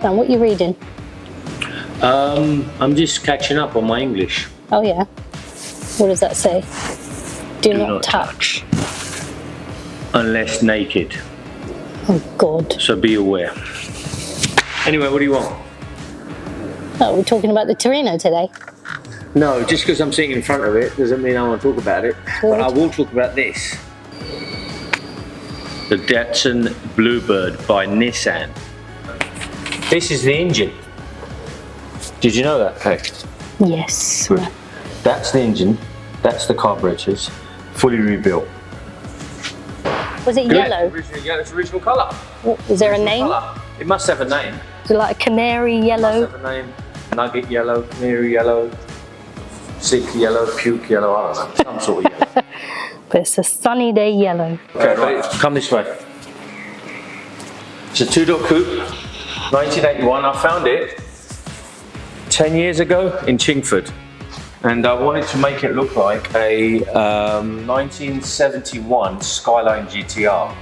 done. What are you reading? I'm just catching up on my English. Oh yeah. What does that say? Do not touch. Unless naked. Oh God. So be aware. Anyway, what do you want? Oh, we're talking about the Torino today. No, just because I'm sitting in front of it doesn't mean I want to talk about it. Good. But I will talk about this. The Datsun Bluebird by Nissan. This is the engine. Did you know that, Kay? Yes. Good. That's the engine. That's the carburetors. Fully rebuilt. Was it Good. yellow? It's original colour. Is there a name? Colour. It must have a name. Is it like a canary yellow? Must have a name. Nugget yellow, canary yellow, sick yellow, puke yellow, I don't know, some sort of yellow. But it's a sunny day yellow. Okay, right. Come this way. It's a two-door coupe, 1981. I found it 10 years ago in Chingford. And I wanted to make it look like a 1971 Skyline GTR.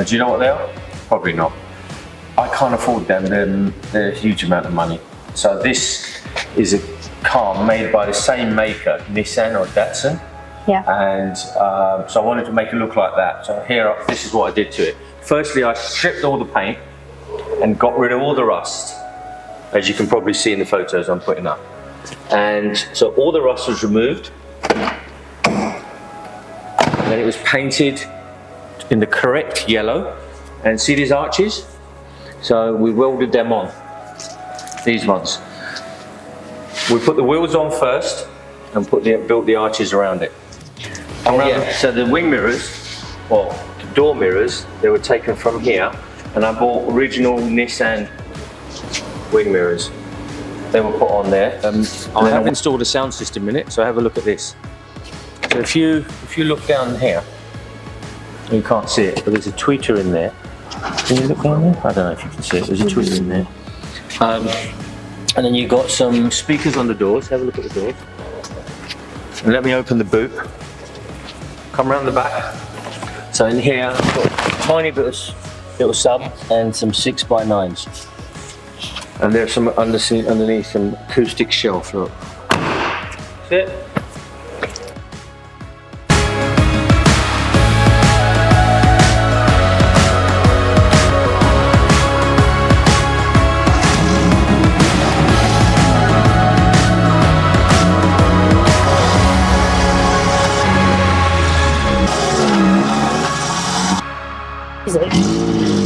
Do you know what they are? Probably not. I can't afford them, they're a huge amount of money. So this is a car made by the same maker, Nissan or Datsun. Yeah. And so I wanted to make it look like that. So here, this is what I did to it. Firstly, I stripped all the paint and got rid of all the rust, as you can probably see in the photos I'm putting up. And so all the rust was removed. And then it was painted in the correct yellow. And see these arches? So we welded them on, these ones. We put the wheels on first and built the arches around it. So the wing mirrors, or the door mirrors, they were taken from here, and I bought original Nissan wing mirrors. They were put on there. I have installed a sound system in it, so have a look at this. So if you look down here, you can't see it, but there's a tweeter in there. Can you look down there? I don't know if you can see it. There's a tweeter in there. And then you've got some speakers on the doors. Have a look at the doors. And let me open the boot. Come around the back. So in here, I've got a tiny bit of little sub and some 6x9s. And there's some underneath some acoustic shelf. Look. See it? Is it?